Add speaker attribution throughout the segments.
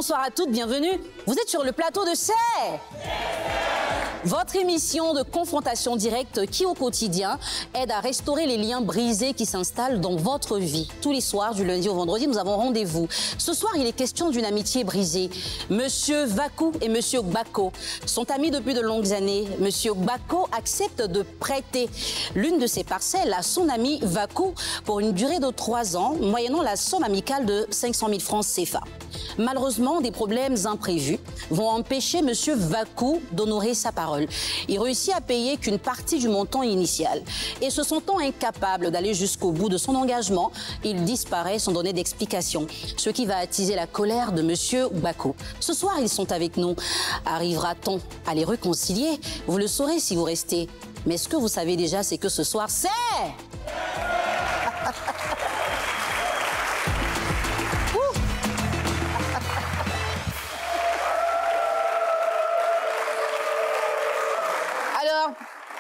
Speaker 1: bonsoir à toutes, bienvenue. Vous êtes sur le plateau de C'est votre émission de confrontation directe qui, au quotidien, aide à restaurer les liens brisés qui s'installent dans votre vie. Tous les soirs, du lundi au vendredi, nous avons rendez-vous. Ce soir, il est question d'une amitié brisée. Monsieur Vakou et Monsieur Gbako sont amis depuis de longues années. Monsieur Gbako accepte de prêter l'une de ses parcelles à son ami Vakou pour une durée de 3 ans, moyennant la somme amicale de 500 000 francs CFA. Malheureusement, des problèmes imprévus vont empêcher Monsieur Vakou d'honorer sa parole. Il réussit à payer qu'une partie du montant initial. Et se sentant incapable d'aller jusqu'au bout de son engagement, il disparaît sans donner d'explication, ce qui va attiser la colère de Monsieur Gbako. Ce soir, ils sont avec nous. Arrivera-t-on à les réconcilier? Vous le saurez si vous restez. Mais ce que vous savez déjà, c'est que ce soir, c'est...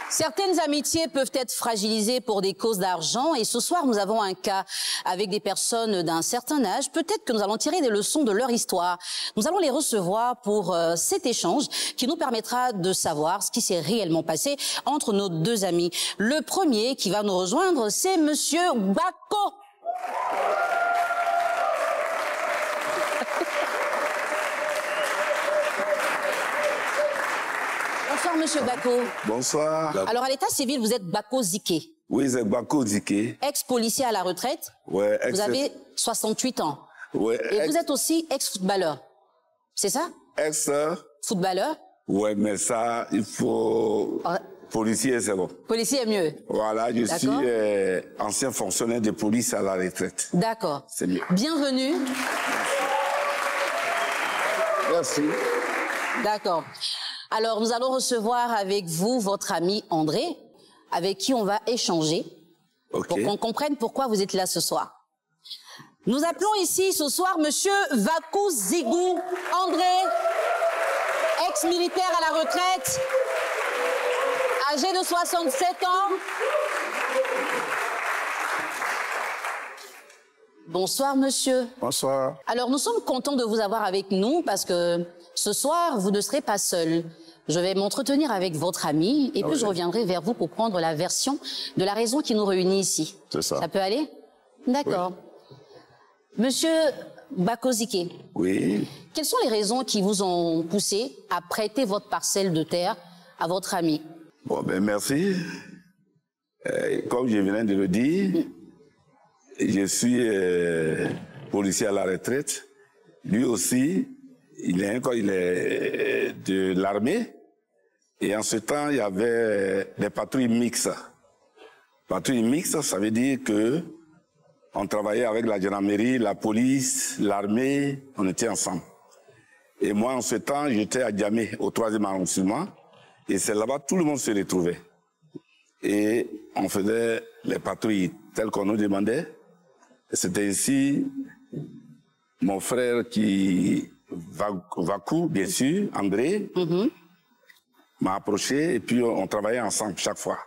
Speaker 1: Certaines amitiés peuvent être fragilisées pour des causes d'argent et ce soir nous avons un cas avec des personnes d'un certain âge. Peut-être que nous allons tirer des leçons de leur histoire. Nous allons les recevoir pour cet échange qui nous permettra de savoir ce qui s'est réellement passé entre nos deux amis. Le premier qui va nous rejoindre, c'est Monsieur Gbako. Bonsoir, Monsieur Gbako.
Speaker 2: Bonsoir.
Speaker 1: Alors, à l'état civil, vous êtes Gbako Ziké.
Speaker 2: Oui, c'est Gbako Ziké.
Speaker 1: Ex-policier à la retraite.
Speaker 2: Ouais,
Speaker 1: vous avez 68 ans.
Speaker 2: Ouais.
Speaker 1: Et vous êtes aussi ex-footballeur. C'est ça? Ex-footballeur.
Speaker 2: Ouais, mais ça, il faut... Policier, c'est bon. Policier est mieux. Voilà, je suis ancien fonctionnaire de police à la retraite.
Speaker 1: D'accord.
Speaker 2: C'est mieux.
Speaker 1: Bienvenue.
Speaker 2: Merci.
Speaker 1: D'accord. Alors, nous allons recevoir avec vous votre ami André, avec qui on va échanger, pour qu'on comprenne pourquoi vous êtes là ce soir. Nous appelons ici ce soir Monsieur Vakou Zigou André, ex-militaire à la retraite, âgé de 67 ans. Bonsoir, monsieur.
Speaker 2: Bonsoir.
Speaker 1: Alors, nous sommes contents de vous avoir avec nous parce que ce soir, vous ne serez pas seul. Je vais m'entretenir avec votre ami et puis je reviendrai vers vous pour prendre la version de la raison qui nous réunit ici.
Speaker 2: C'est ça.
Speaker 1: Ça peut aller? D'accord. Oui. Monsieur Gbako Ziké.
Speaker 2: Oui.
Speaker 1: Quelles sont les raisons qui vous ont poussé à prêter votre parcelle de terre à votre ami?
Speaker 2: Bon, ben merci. Comme je venais de le dire, je suis policier à la retraite. Lui aussi, il est de l'armée. Et en ce temps, il y avait des patrouilles mixtes. Patrouilles mixtes, ça veut dire que on travaillait avec la gendarmerie, la police, l'armée, on était ensemble. Et moi, en ce temps, j'étais à Djamé, au 3e arrondissement. Et c'est là-bas, tout le monde se retrouvait. Et on faisait les patrouilles telles qu'on nous demandait. C'était ici mon frère qui... Vakou, bien sûr, André, m'a approché et puis on travaillait ensemble chaque fois.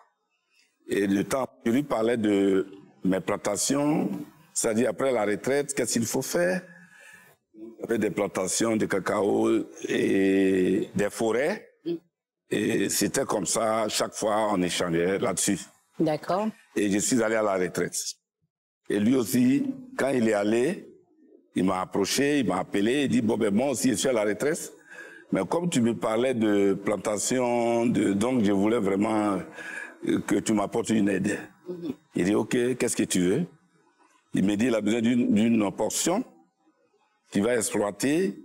Speaker 2: Et le temps, je lui parlais de mes plantations, c'est-à-dire après la retraite, qu'est-ce qu'il faut faire? Avec des plantations de cacao et des forêts. Et c'était comme ça, chaque fois on échangeait là-dessus.
Speaker 1: D'accord.
Speaker 2: Et je suis allé à la retraite. Et lui aussi, quand il est allé, il m'a approché, il m'a appelé, il dit, bon, ben moi aussi, je suis à la retraite. Mais comme tu me parlais de plantation, donc je voulais vraiment que tu m'apportes une aide. Il dit, ok, qu'est-ce que tu veux? Il me dit, il a besoin d'une portion qu'il va exploiter.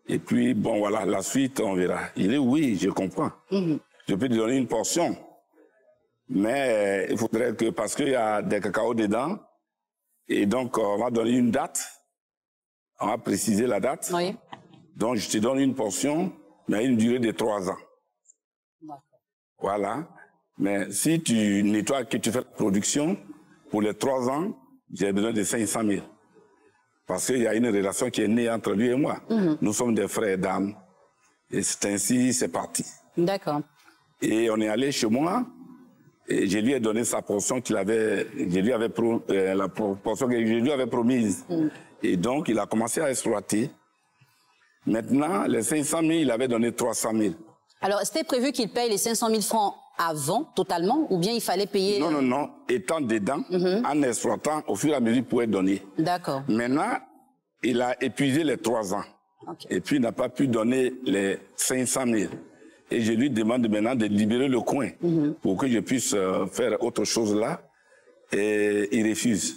Speaker 2: Et puis, bon, voilà, la suite, on verra. Il dit, oui, je comprends. Je peux te donner une portion. Mais il faudrait que, parce qu'il y a des cacao dedans, et donc on va donner une date. On va préciser la date. Oui. Donc, je te donne une portion, mais à une durée de 3 ans. Voilà. Mais si tu nettoies, que tu fais la production, pour les 3 ans, j'ai besoin de 500 000. Parce qu'il y a une relation qui est née entre lui et moi. Nous sommes des frères d'âme. Et c'est ainsi, c'est parti.
Speaker 1: D'accord.
Speaker 2: Et on est allé chez moi. Et je lui ai donné sa portion qu'il avait, la portion que je lui avais promise. Et donc, il a commencé à exploiter. Maintenant, les 500 000, il avait donné 300 000.
Speaker 1: Alors, c'était prévu qu'il paye les 500 000 francs avant, totalement, ou bien il fallait payer...
Speaker 2: Non, non, non. Étant dedans, en exploitant, au fur et à mesure, il pouvait donner.
Speaker 1: D'accord.
Speaker 2: Maintenant, il a épuisé les 3 ans. Okay. Et puis, il n'a pas pu donner les 500 000. Et je lui demande maintenant de libérer le coin pour que je puisse faire autre chose là. Et il refuse.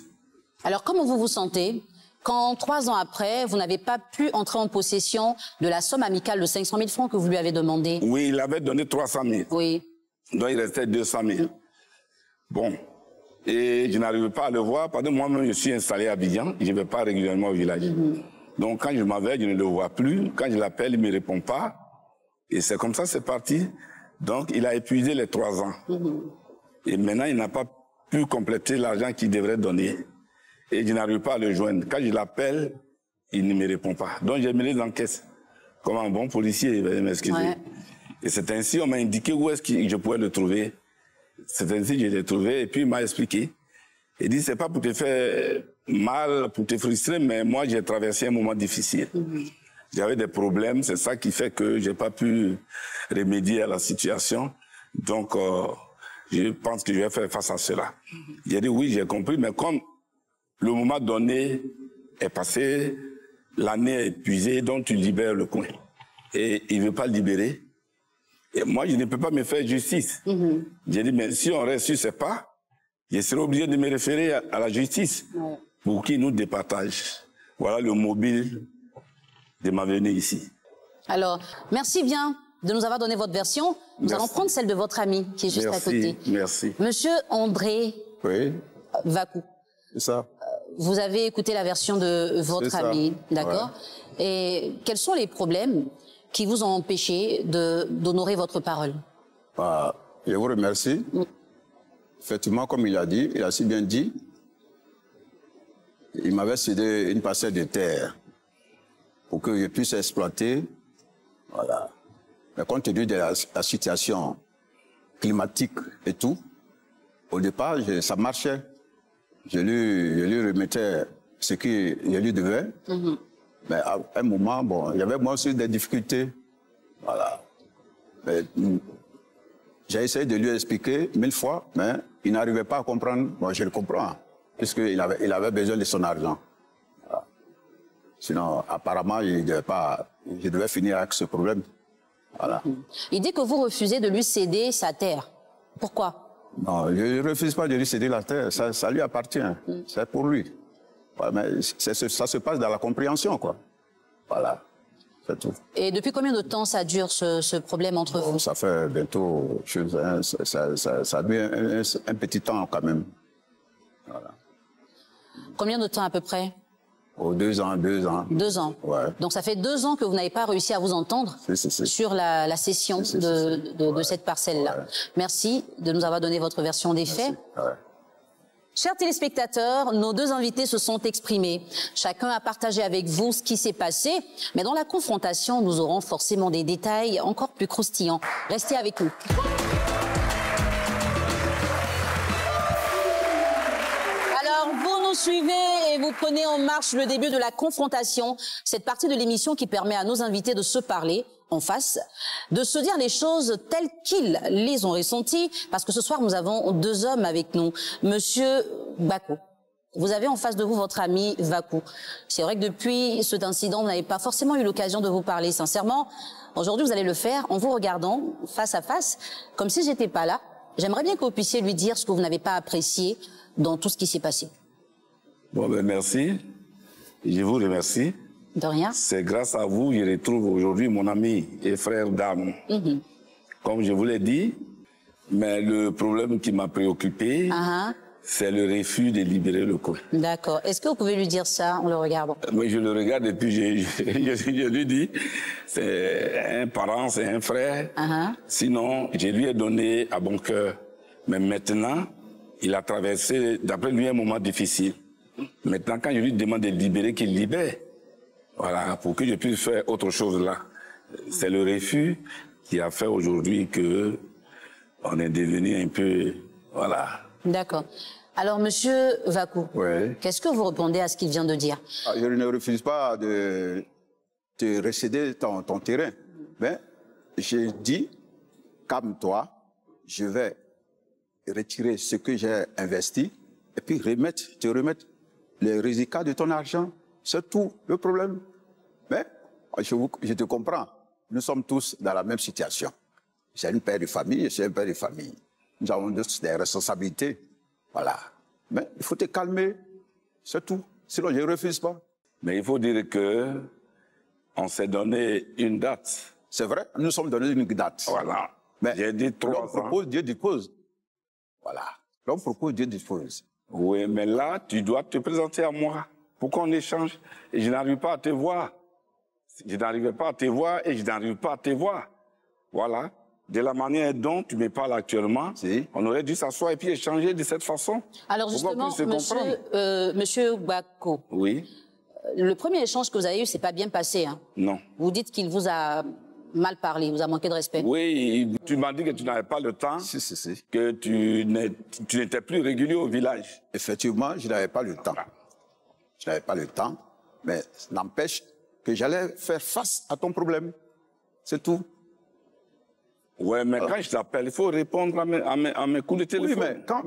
Speaker 1: Alors, comment vous vous sentez quand 3 ans après, vous n'avez pas pu entrer en possession de la somme amicale de 500 000 francs que vous lui avez demandé?
Speaker 2: Oui, il avait donné 300 000.
Speaker 1: Oui.
Speaker 2: Donc, il restait 200 000. Bon. Et je n'arrivais pas à le voir parce que moi-même, je suis installé à Abidjan. Je ne vais pas régulièrement au village. Donc, quand je m'en vais, je ne le vois plus. Quand je l'appelle, il ne me répond pas. Et c'est comme ça, c'est parti. Donc, il a épuisé les 3 ans. Et maintenant, il n'a pas pu compléter l'argent qu'il devrait donner. Et je n'arrive pas à le joindre. Quand je l'appelle, il ne me répond pas. Donc, j'ai mis les enquêtes. Comme un bon policier, il va m'excuser. Ouais. Et c'est ainsi, on m'a indiqué où est-ce que je pouvais le trouver. C'est ainsi que je l'ai trouvé. Et puis, il m'a expliqué. Il dit, c'est pas pour te faire mal, pour te frustrer, mais moi, j'ai traversé un moment difficile. J'avais des problèmes, c'est ça qui fait que j'ai pas pu remédier à la situation. Donc, je pense que je vais faire face à cela. J'ai dit, oui, j'ai compris, mais comme le moment donné est passé, l'année est épuisée, donc tu libères le coin. Et il ne veut pas le libérer. Et moi, je ne peux pas me faire justice. J'ai dit, mais si on reste sur ces pas, je serai obligé de me référer à la justice pour qu'il nous départage. Voilà le mobile de ma venue ici.
Speaker 1: Alors, merci bien de nous avoir donné votre version. Nous allons prendre celle de votre ami qui est juste à côté.
Speaker 2: Merci.
Speaker 1: Monsieur André Vakou.
Speaker 3: C'est ça.
Speaker 1: Vous avez écouté la version de votre ami, d'accord? Et quels sont les problèmes qui vous ont empêché d'honorer votre parole?
Speaker 3: Je vous remercie. Effectivement, comme il a dit, il a si bien dit, il m'avait cédé une parcelle de terre pour que je puisse exploiter. Voilà. Mais compte tenu de la situation climatique et tout, au départ, ça marchait. Je lui remettais ce que je lui devais. Mais à un moment, bon, il y avait moi aussi des difficultés. Voilà. J'ai essayé de lui expliquer 1000 fois, mais il n'arrivait pas à comprendre. Moi, je le comprends, puisqu'il avait besoin de son argent. Voilà. Sinon, apparemment, je devais finir avec ce problème. Voilà.
Speaker 1: Il dit que vous refusez de lui céder sa terre. Pourquoi?
Speaker 3: Non, je ne refuse pas de lui céder la terre. Ça lui appartient. C'est pour lui. Voilà, mais ça se passe dans la compréhension, quoi. Voilà. C'est tout.
Speaker 1: Et depuis combien de temps ça dure, ce problème entre vous?
Speaker 3: Ça fait bientôt, ça dure un petit temps quand même. Voilà.
Speaker 1: Combien de temps à peu près?
Speaker 3: Oh, 2 ans.
Speaker 1: 2 ans.
Speaker 3: Ouais.
Speaker 1: Donc ça fait 2 ans que vous n'avez pas réussi à vous entendre sur la cession de cette parcelle-là. Ouais. Merci de nous avoir donné votre version des faits. Ouais. Chers téléspectateurs, nos 2 invités se sont exprimés. Chacun a partagé avec vous ce qui s'est passé, mais dans la confrontation, nous aurons forcément des détails encore plus croustillants. Restez avec nous. Alors, vous nous suivez et vous prenez en marche le début de la confrontation, cette partie de l'émission qui permet à nos invités de se parler en face, de se dire les choses telles qu'ils les ont ressenties, parce que ce soir, nous avons 2 hommes avec nous. Monsieur Vakou, vous avez en face de vous votre ami Vakou. C'est vrai que depuis cet incident, vous n'avez pas forcément eu l'occasion de vous parler sincèrement. Aujourd'hui, vous allez le faire en vous regardant face à face, comme si j'étais pas là. J'aimerais bien que vous puissiez lui dire ce que vous n'avez pas apprécié dans tout ce qui s'est passé.
Speaker 2: Bon, ben merci. Je vous remercie.
Speaker 1: De rien.
Speaker 2: C'est grâce à vous que je retrouve aujourd'hui mon ami et frère d'âme. Comme je vous l'ai dit, mais le problème qui m'a préoccupé, c'est le refus de libérer le coin.
Speaker 1: D'accord. Est-ce que vous pouvez lui dire ça en le regardant?
Speaker 2: Oui, je le regarde et puis je lui dis, c'est un parent, c'est un frère. Sinon, je lui ai donné à bon cœur. Mais maintenant, il a traversé, d'après lui, un moment difficile. Maintenant, quand je lui demande de libérer, qu'il libère. Voilà, pour que je puisse faire autre chose là. C'est le refus qui a fait aujourd'hui que on est devenu un peu, voilà.
Speaker 1: D'accord. Alors, monsieur Vakou, qu'est-ce que vous répondez à ce qu'il vient de dire?
Speaker 3: Je ne refuse pas te recéder ton terrain. Mais j'ai dit, calme-toi, je vais retirer ce que j'ai investi et puis te remettre les résultats de ton argent. C'est tout le problème. Mais je te comprends. Nous sommes tous dans la même situation. J'ai une père de famille, j'ai un père de famille. Nous avons tous des responsabilités. Voilà. Mais il faut te calmer. C'est tout. Sinon, je ne refuse pas.
Speaker 2: Mais il faut dire que on s'est donné une date.
Speaker 3: C'est vrai, nous sommes donné une date.
Speaker 2: Voilà.
Speaker 3: Mais
Speaker 2: j'ai dit 3 ans.
Speaker 3: L'homme propose, Dieu dispose. Voilà. L'homme propose, Dieu dispose.
Speaker 2: Oui, mais là, tu dois te présenter à moi pour qu'on échange. Et je n'arrive pas à te voir. Je n'arrive pas à te voir et je n'arrive pas à te voir. Voilà. De la manière dont tu me parles actuellement, on aurait dû s'asseoir et puis échanger de cette façon.
Speaker 1: Alors justement, monsieur Gbagbo,
Speaker 2: oui.
Speaker 1: Le premier échange que vous avez eu, c'est pas bien passé. Hein?
Speaker 2: Non.
Speaker 1: Vous dites qu'il vous a mal parlé, vous a manqué de respect.
Speaker 2: Oui, tu m'as dit que tu n'avais pas le temps, que tu n'étais plus régulier au village.
Speaker 3: Effectivement, je n'avais pas le temps. Je n'avais pas le temps, mais ça n'empêche que j'allais faire face à ton problème. C'est tout.
Speaker 2: Oui, mais quand je t'appelle, il faut répondre à mes coups de téléphone.
Speaker 3: Oui, mais quand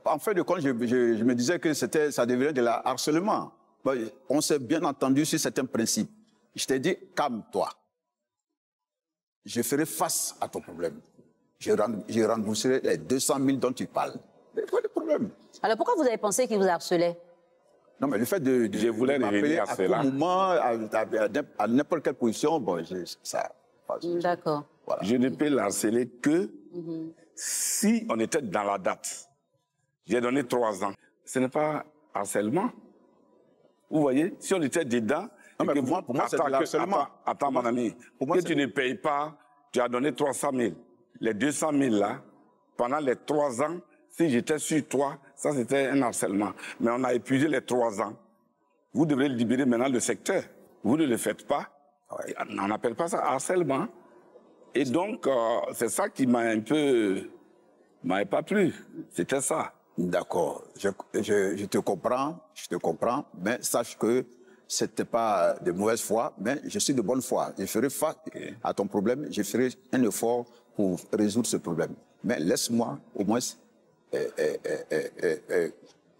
Speaker 3: en fin de compte, je me disais que ça devenait de la harcèlement. On s'est bien entendu sur certains principes. Je t'ai dit, calme-toi. Je ferai face à ton problème. Je rembourserai les 200 000 dont tu parles. Mais pas de problème.
Speaker 1: Alors pourquoi vous avez pensé qu'il vous harcelait?
Speaker 3: Non, mais le fait de
Speaker 2: je voulais
Speaker 3: m'appeler à tout moment, à n'importe quelle position, bon, ça...
Speaker 1: D'accord.
Speaker 2: Voilà. Je ne peux l'harceler que si on était dans la date. J'ai donné 3 ans. Ce n'est pas harcèlement. Vous voyez, si on était dedans...
Speaker 3: Non, mais pour moi c'est de l'harcèlement.
Speaker 2: Attends, mon ami. Que tu ne payes pas, tu as donné 300 000. Les 200 000 là, pendant les 3 ans, si j'étais sur toi, ça c'était un harcèlement. Mais on a épuisé les 3 ans. Vous devrez libérer maintenant le secteur. Vous ne le faites pas. Ouais. On n'appelle pas ça harcèlement. Et donc, c'est ça qui m'a un peu... m'avait pas plu. C'était ça.
Speaker 3: D'accord. Je te comprends, mais sache que c'était pas de mauvaise foi, mais je suis de bonne foi. Je ferai face à ton problème, je ferai un effort pour résoudre ce problème. Mais laisse-moi au moins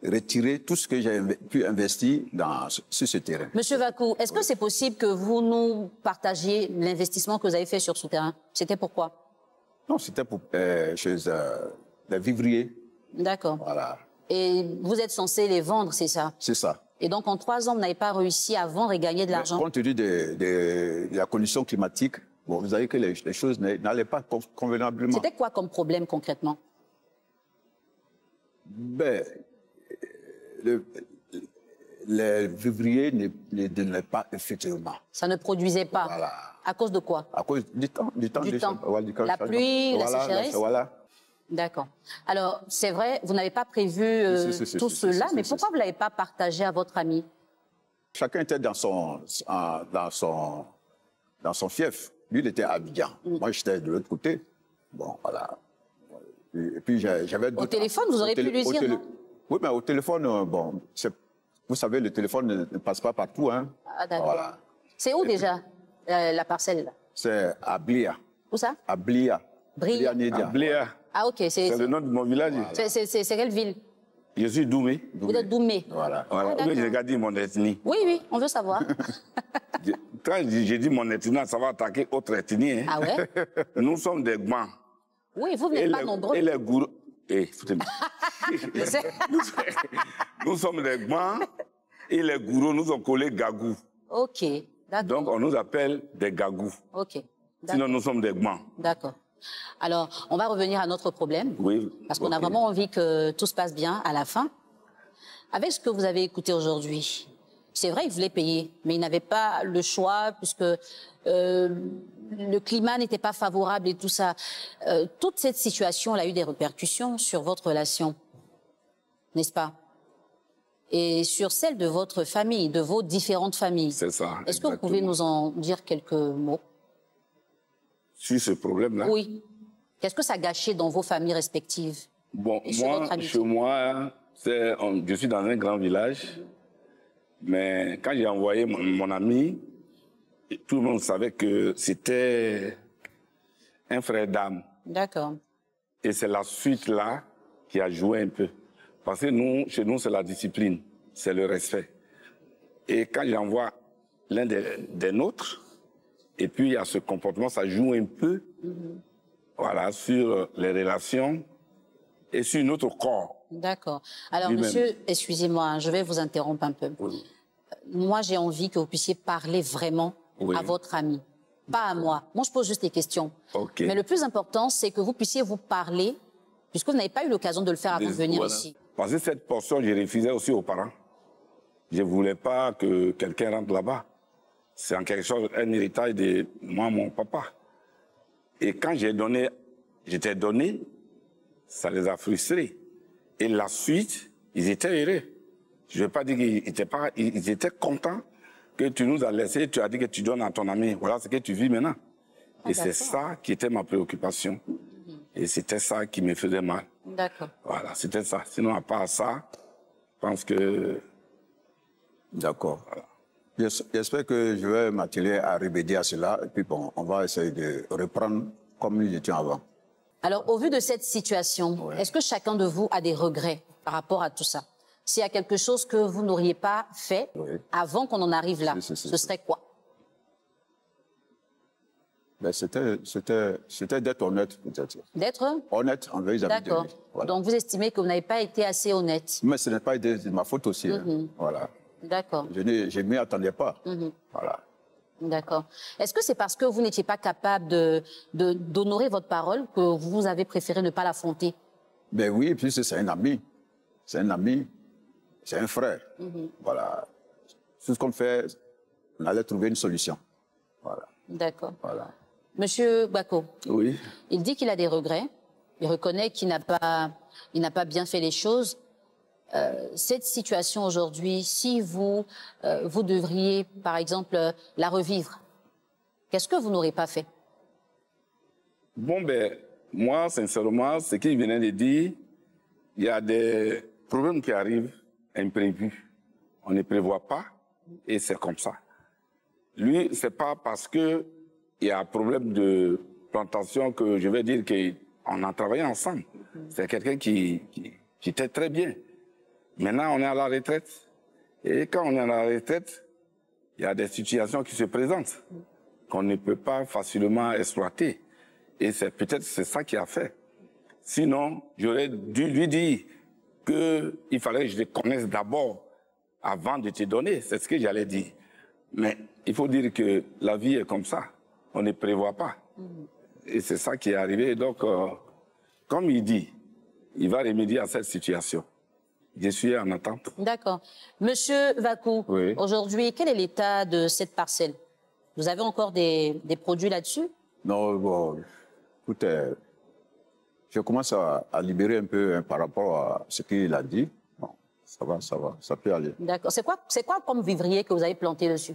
Speaker 3: retirer tout ce que j'ai pu investir sur ce terrain.
Speaker 1: Monsieur Vakou, est-ce que c'est possible que vous nous partagiez l'investissement que vous avez fait sur ce terrain? C'était pourquoi?
Speaker 3: Non, c'était pour les vivriers.
Speaker 1: D'accord.
Speaker 3: Voilà.
Speaker 1: Et vous êtes censé les vendre, c'est ça?
Speaker 3: C'est ça.
Speaker 1: Et donc, en 3 ans, vous n'avez pas réussi à vendre et gagner de l'argent?
Speaker 3: Compte tenu de la condition climatique, bon, vous savez que les choses n'allaient pas convenablement.
Speaker 1: C'était quoi comme problème, concrètement?
Speaker 3: Ben, les vivriers ne donnaient pas effectivement.
Speaker 1: Ça ne produisait pas?
Speaker 3: Voilà.
Speaker 1: À cause de quoi?
Speaker 3: À cause du temps.
Speaker 1: La pluie, la sécheresse?
Speaker 3: Voilà.
Speaker 1: D'accord. Alors, c'est vrai, vous n'avez pas prévu tout cela, mais pourquoi vous ne l'avez pas partagé à votre ami?
Speaker 3: Chacun était dans son fief. Lui, il était à Abidjan. Moi, j'étais de l'autre côté. Bon, voilà. Et puis, j'avais...
Speaker 1: Au téléphone, vous auriez pu lui dire, non?
Speaker 3: Oui, mais au téléphone, bon, vous savez, le téléphone ne passe pas partout, hein.
Speaker 1: Ah, d'accord.
Speaker 3: Voilà.
Speaker 1: C'est où déjà, la parcelle, là?
Speaker 3: C'est à Blia.
Speaker 1: Où ça?
Speaker 3: À Blia.
Speaker 1: Blia.
Speaker 2: Blia.
Speaker 1: Ah, ok.
Speaker 2: C'est le nom de mon village.
Speaker 1: Voilà. C'est quelle ville?
Speaker 2: Je suis Doumé.
Speaker 1: Vous êtes Doumé.
Speaker 3: Voilà.
Speaker 2: Voilà.
Speaker 1: Ah,
Speaker 2: j'ai regardé mon ethnie.
Speaker 1: Oui, oui, on veut savoir.
Speaker 2: Quand j'ai dit mon ethnie, ça va attaquer autre ethnie. Hein.
Speaker 1: Ah ouais?
Speaker 2: Nous sommes des Gbans.
Speaker 1: Oui, vous n'êtes pas nombreux.
Speaker 2: Et les gourous... nous sommes des Gbans et les gourous nous ont collé Gagou.
Speaker 1: Ok, d'accord.
Speaker 2: Donc on nous appelle des Gagou.
Speaker 1: Ok.
Speaker 2: Sinon nous sommes des Gbans.
Speaker 1: D'accord. Alors, on va revenir à notre problème.
Speaker 2: Oui.
Speaker 1: Parce qu'on a vraiment envie que tout se passe bien à la fin. Avec ce que vous avez écouté aujourd'hui, c'est vrai, il voulait payer, mais il n'avait pas le choix puisque le climat n'était pas favorable et tout ça. Toute cette situation elle a eu des répercussions sur votre relation, n'est-ce pas? Et sur celle de votre famille, de vos différentes familles.
Speaker 2: C'est ça.
Speaker 1: Est-ce que vous pouvez nous en dire quelques mots?
Speaker 2: Sur ce problème-là?
Speaker 1: Oui. Qu'est-ce que ça a gâché dans vos familles respectives?
Speaker 2: Bon, chez moi, je suis dans un grand village. Mais quand j'ai envoyé mon ami, tout le monde savait que c'était un frère d'âme.
Speaker 1: D'accord.
Speaker 2: Et c'est la suite là qui a joué un peu. Parce que nous, chez nous, c'est la discipline, c'est le respect. Et quand j'envoie l'un des nôtres, et puis il y a ce comportement, ça joue un peu, voilà, sur les relations et sur notre corps.
Speaker 1: D'accord. Alors, monsieur, excusez-moi, je vais vous interrompre un peu.
Speaker 2: Oui.
Speaker 1: Moi, j'ai envie que vous puissiez parler vraiment à votre ami, pas à moi. Moi, je pose juste des questions.
Speaker 2: Okay.
Speaker 1: Mais le plus important, c'est que vous puissiez vous parler, puisque vous n'avez pas eu l'occasion de le faire avant de venir ici.
Speaker 2: Parce que cette portion, je refusais aussi aux parents. Je ne voulais pas que quelqu'un rentre là-bas. C'est en quelque chose un héritage de moi, mon papa. Et quand j'étais donné, ça les a frustrés. Et la suite, ils étaient heureux. Je ne veux pas dire qu'ils étaient contents que tu nous as laissés, tu as dit que tu donnes à ton ami. Voilà ce que tu vis maintenant. Et c'est ça qui était ma préoccupation. Et c'était ça qui me faisait mal.
Speaker 1: D'accord.
Speaker 2: Voilà, c'était ça. Sinon, à part ça, je pense que...
Speaker 3: D'accord. Voilà. J'espère que je vais m'atteler à remédier à cela. Et puis bon, on va essayer de reprendre comme nous étions avant.
Speaker 1: Alors, au vu de cette situation, est-ce que chacun de vous a des regrets par rapport à tout ça? S'il y a quelque chose que vous n'auriez pas fait avant qu'on en arrive là, ce serait quoi?
Speaker 3: Ben, c'était d'être honnête, peut-être.
Speaker 1: D'être
Speaker 3: honnête envers les amis de lui.
Speaker 1: Voilà. Donc, vous estimez que vous n'avez pas été assez honnête?
Speaker 3: Mais ce n'est pas de ma faute aussi. Voilà.
Speaker 1: D'accord.
Speaker 3: Je ne m'y attendais pas. Voilà.
Speaker 1: D'accord. Est-ce que c'est parce que vous n'étiez pas capable d'honorer votre parole que vous avez préféré ne pas l'affronter? Ben
Speaker 3: oui, puisque c'est un ami. C'est un ami. C'est un frère. Voilà. Tout ce qu'on fait, on allait trouver une solution. Voilà.
Speaker 1: D'accord.
Speaker 3: Voilà.
Speaker 1: Monsieur Bako.
Speaker 2: Oui.
Speaker 1: Il dit qu'il a des regrets. Il reconnaît qu'il n'a pas bien fait les choses. Cette situation aujourd'hui, si vous devriez, par exemple, la revivre, qu'est-ce que vous n'aurez pas fait?
Speaker 2: Bon, ben, moi, sincèrement, ce qu'il venait de dire, il y a des problèmes qui arrivent imprévus. On ne prévoit pas et c'est comme ça. Lui, c'est pas parce qu'il y a un problème de plantation que je vais dire qu'on a travaillé ensemble. C'est quelqu'un qui était très bien. Maintenant, on est à la retraite. Et quand on est à la retraite, il y a des situations qui se présentent qu'on ne peut pas facilement exploiter. Et c'est peut-être ça qui a fait. Sinon, j'aurais dû lui dire qu'il fallait que je te connaisse d'abord avant de te donner. C'est ce que j'allais dire. Mais il faut dire que la vie est comme ça. On ne prévoit pas. Et c'est ça qui est arrivé. Donc, comme il dit, il va remédier à cette situation. Je suis en attente.
Speaker 1: D'accord. Monsieur Vakou, aujourd'hui, quel est l'état de cette parcelle? Vous avez encore des produits là-dessus?
Speaker 3: Non, bon, écoutez, je commence à libérer un peu par rapport à ce qu'il a dit. Bon, ça peut aller.
Speaker 1: D'accord. C'est quoi comme vivrier que vous avez planté dessus?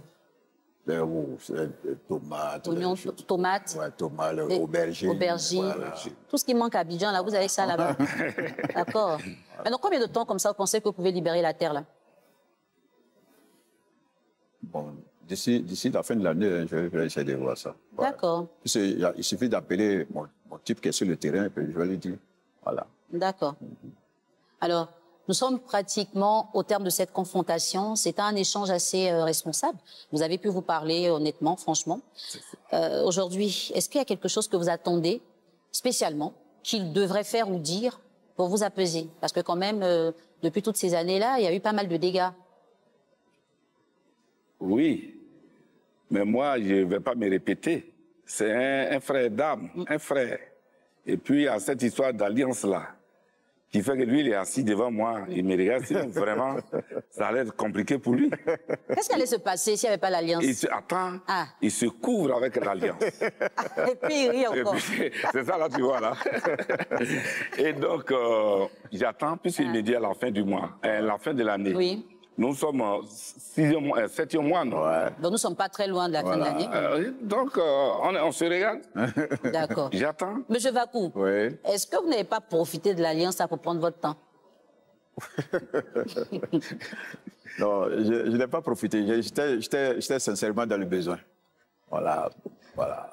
Speaker 3: Tomates.
Speaker 1: Oignons, tomates.
Speaker 3: Ouais, tomates, aubergines.
Speaker 1: Voilà. Tout ce qui manque à Abidjan, là, vous avez ça là-bas. D'accord. Maintenant, combien de temps comme ça vous pensez que vous pouvez libérer la terre là?
Speaker 3: Bon, d'ici la fin de l'année, je vais essayer de voir ça. Voilà.
Speaker 1: D'accord.
Speaker 3: Il suffit d'appeler mon type qui est sur le terrain et puis je vais lui dire. Voilà.
Speaker 1: D'accord. Alors, nous sommes pratiquement au terme de cette confrontation. C'est un échange assez responsable. Vous avez pu vous parler honnêtement, franchement. Aujourd'hui, est-ce qu'il y a quelque chose que vous attendez spécialement qu'il devrait faire ou dire pour vous apaiser? Parce que quand même, depuis toutes ces années-là, il y a eu pas mal de dégâts.
Speaker 2: Oui, mais moi, je ne vais pas me répéter. C'est un frère d'âme, un frère. Et puis, il y a cette histoire d'alliance-là, qui fait que lui, il est assis devant moi, il me regarde, sinon vraiment, ça allait être compliqué pour lui.
Speaker 1: Qu'est-ce qui allait se passer s'il n'y avait pas l'alliance?
Speaker 2: Il se couvre avec l'alliance.
Speaker 1: Et puis il rit encore.
Speaker 2: C'est ça là, tu vois là. Et donc, j'attends, puisqu'il me dit à la fin du mois, à la fin de l'année.
Speaker 1: Oui.
Speaker 2: Nous sommes 7e mois, non?
Speaker 1: Donc nous ne sommes pas très loin de la fin de l'année.
Speaker 2: Donc, on se regarde.
Speaker 1: D'accord.
Speaker 2: J'attends.
Speaker 1: Monsieur Vakou, est-ce que vous n'avez pas profité de l'alliance pour prendre votre temps?
Speaker 3: Non, je n'ai pas profité. J'étais sincèrement dans le besoin. Voilà, voilà.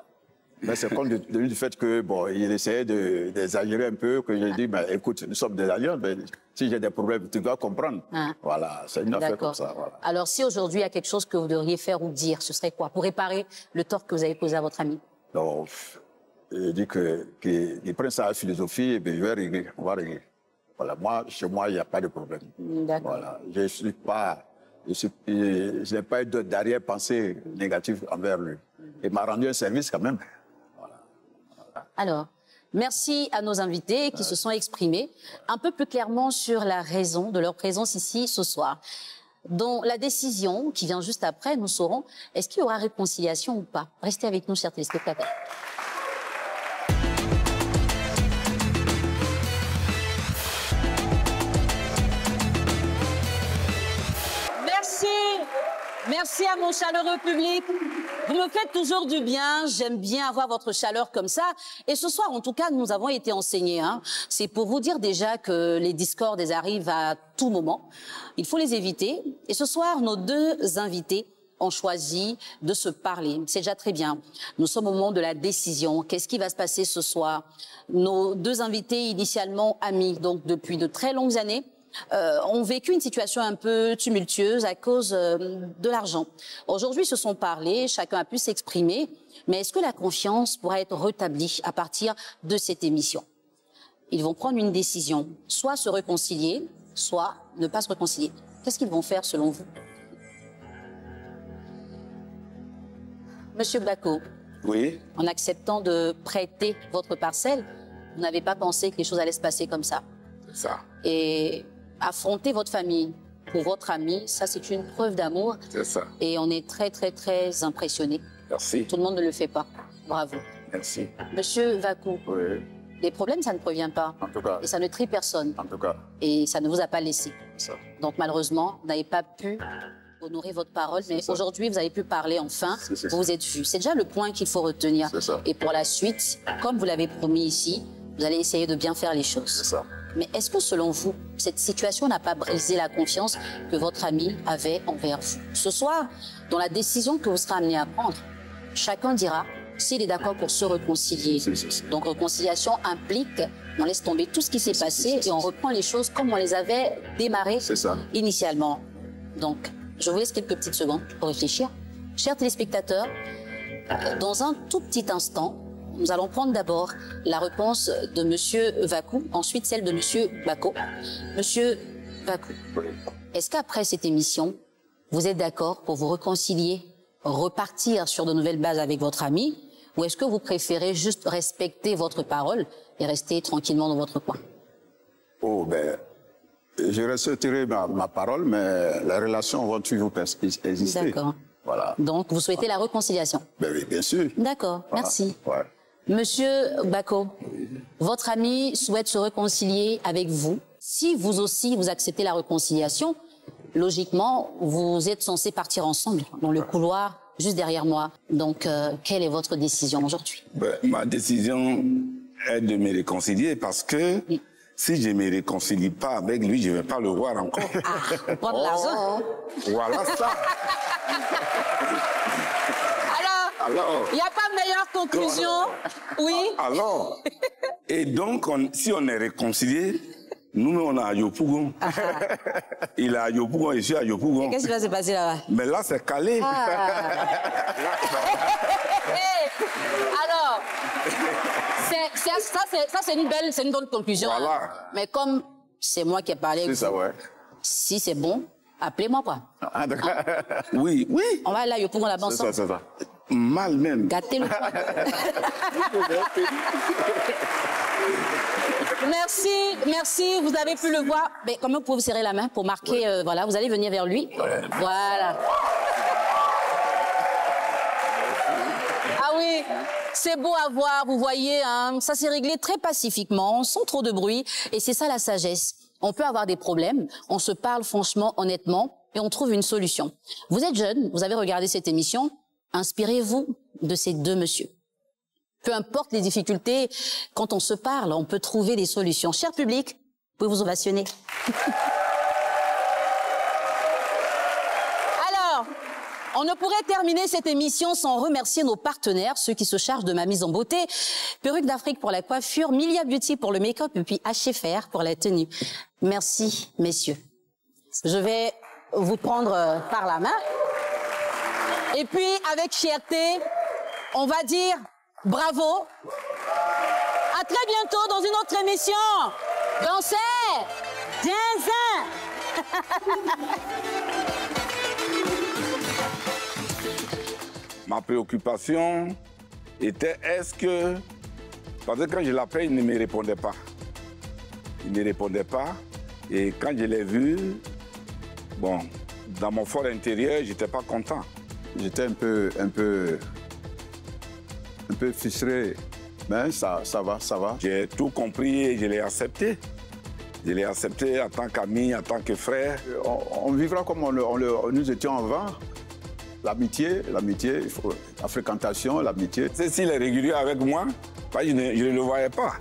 Speaker 3: Mais c'est compte tenu du fait que, bon, il essayait d'exagérer un peu, que j'ai dit, ben, écoute, nous sommes des alliances, mais si j'ai des problèmes, tu dois comprendre. Ah. Voilà, c'est une affaire comme ça. Voilà.
Speaker 1: Alors, si aujourd'hui il y a quelque chose que vous devriez faire ou dire, ce serait quoi pour réparer le tort que vous avez causé à votre ami?
Speaker 3: Donc, il dit qu'il prenne ça à la philosophie et bien je vais régler, on va régler. Voilà, moi, chez moi, il n'y a pas de problème. Voilà, je n'ai pas eu d'arrière-pensée négative envers lui. Il m'a rendu un service quand même. Voilà.
Speaker 1: Alors, merci à nos invités qui se sont exprimés un peu plus clairement sur la raison de leur présence ici ce soir. Dans la décision qui vient juste après, nous saurons est-ce qu'il y aura réconciliation ou pas. Restez avec nous, chers téléspectateurs. Merci à mon chaleureux public. Vous me faites toujours du bien. J'aime bien avoir votre chaleur comme ça. Et ce soir, en tout cas, nous avons été enseignés. Hein. C'est pour vous dire déjà que les discordes arrivent à tout moment. Il faut les éviter. Et ce soir, nos deux invités ont choisi de se parler. C'est déjà très bien. Nous sommes au moment de la décision. Qu'est-ce qui va se passer ce soir? Nos deux invités, initialement amis, donc depuis de très longues années, ont vécu une situation un peu tumultueuse à cause de l'argent. Aujourd'hui, ils se sont parlé, chacun a pu s'exprimer, mais est-ce que la confiance pourra être rétablie à partir de cette émission? Ils vont prendre une décision, soit se réconcilier, soit ne pas se réconcilier. Qu'est-ce qu'ils vont faire selon vous? Monsieur Bako,
Speaker 2: oui.
Speaker 1: En acceptant de prêter votre parcelle, vous n'avez pas pensé que les choses allaient se passer comme ça?
Speaker 2: C'est ça.
Speaker 1: Et affronter votre famille pour votre ami, ça c'est une preuve d'amour.
Speaker 2: C'est ça.
Speaker 1: Et on est très très très impressionnés.
Speaker 2: Merci.
Speaker 1: Tout le monde ne le fait pas. Bravo.
Speaker 2: Merci.
Speaker 1: Monsieur Vakou,
Speaker 3: oui.
Speaker 1: Les problèmes ça ne provient pas.
Speaker 3: En tout cas.
Speaker 1: Et ça ne trie personne.
Speaker 3: En tout cas.
Speaker 1: Et ça ne vous a pas laissé.
Speaker 3: Ça.
Speaker 1: Donc malheureusement, vous n'avez pas pu honorer votre parole, mais aujourd'hui vous avez pu parler enfin, vous vous êtes vus. C'est déjà le point qu'il faut retenir.
Speaker 3: C'est ça.
Speaker 1: Et pour la suite, comme vous l'avez promis ici, vous allez essayer de bien faire les choses.
Speaker 3: C'est ça.
Speaker 1: Mais est-ce que selon vous, cette situation n'a pas brisé la confiance que votre ami avait envers vous? Ce soir, dans la décision que vous serez amené à prendre, chacun dira s'il est d'accord pour se réconcilier. Donc réconciliation implique, on laisse tomber tout ce qui s'est passé et on reprend les choses comme on les avait démarrées initialement. Donc, je vous laisse quelques petites secondes pour réfléchir. Chers téléspectateurs, dans un tout petit instant, nous allons prendre d'abord la réponse de Monsieur Vakou, ensuite celle de Monsieur Bako. Monsieur Vakou, est-ce qu'après cette émission, vous êtes d'accord pour vous réconcilier, repartir sur de nouvelles bases avec votre ami, ou est-ce que vous préférez juste respecter votre parole et rester tranquillement dans votre coin?
Speaker 3: Oh, ben, je respecterai ma parole, mais les relations vont toujours exister.
Speaker 1: D'accord.
Speaker 3: Voilà.
Speaker 1: Donc, vous souhaitez la réconciliation?
Speaker 3: Ben oui, bien sûr.
Speaker 1: D'accord, voilà. Merci.
Speaker 3: Ouais.
Speaker 1: Monsieur Bako, votre ami souhaite se réconcilier avec vous. Si vous aussi, vous acceptez la réconciliation, logiquement, vous êtes censés partir ensemble dans le couloir juste derrière moi. Donc, quelle est votre décision aujourd'hui?
Speaker 2: Ma décision est de me réconcilier parce que si je ne me réconcilie pas avec lui, je ne vais pas le voir encore.
Speaker 1: Ah, prendre l'argent.
Speaker 2: Voilà ça.
Speaker 1: Alors, il n'y a pas meilleure conclusion. Oui.
Speaker 2: Alors, et donc, si on est réconcilié, nous, on est à Yopougon. Il est à Yopougon, je suis à Yopougon.
Speaker 1: Qu'est-ce qui va se passer là-bas?
Speaker 2: Mais là, c'est calé.
Speaker 1: Alors, ça c'est une bonne conclusion.
Speaker 2: Voilà.
Speaker 1: Hein. Mais comme c'est moi qui ai parlé avec
Speaker 3: ça, ouais.
Speaker 1: Si c'est bon, appelez-moi quoi.
Speaker 3: Ah, d'accord.
Speaker 2: Oui, oui.
Speaker 1: On va là, Yopougon là-bas ensemble.
Speaker 3: C'est ça.
Speaker 2: Mal même.
Speaker 1: Gâtez le Merci, vous avez pu le voir. Mais comment vous pouvez vous serrer la main pour marquer, voilà, vous allez venir vers lui. Ouais. Voilà. Ah oui, c'est beau à voir, vous voyez, hein, ça s'est réglé très pacifiquement, sans trop de bruit, et c'est ça la sagesse. On peut avoir des problèmes, on se parle franchement, honnêtement, et on trouve une solution. Vous êtes jeune, vous avez regardé cette émission, inspirez-vous de ces deux messieurs. Peu importe les difficultés, quand on se parle, on peut trouver des solutions. Cher public, vous pouvez vous ovationner. Alors, On ne pourrait terminer cette émission sans remercier nos partenaires, ceux qui se chargent de ma mise en beauté. Perruque d'Afrique pour la coiffure, Milia Beauty pour le make-up et puis HFR pour la tenue. Merci, messieurs. Je vais vous prendre par la main. Et puis, avec fierté, on va dire bravo. À très bientôt dans une autre émission. Dansez, dansez.
Speaker 2: Ma préoccupation était, est-ce que... Parce que quand je l'appelais, il ne me répondait pas. Il ne répondait pas. Et quand je l'ai vu, bon, dans mon fort intérieur, je n'étais pas content.
Speaker 3: J'étais un peu frustré, mais ça va.
Speaker 2: J'ai tout compris et je l'ai accepté. Je l'ai accepté en tant qu'ami, en tant que frère.
Speaker 3: On vivra comme nous étions avant. L'amitié, la fréquentation, l'amitié.
Speaker 2: S'il est régulier avec moi, je ne le voyais pas.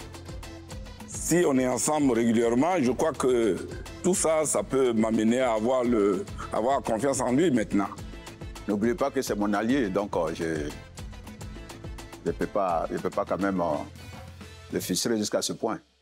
Speaker 2: Si on est ensemble régulièrement, je crois que tout ça, ça peut m'amener à avoir confiance en lui maintenant.
Speaker 3: N'oubliez pas que c'est mon allié, donc je ne peux pas quand même le frustrer jusqu'à ce point.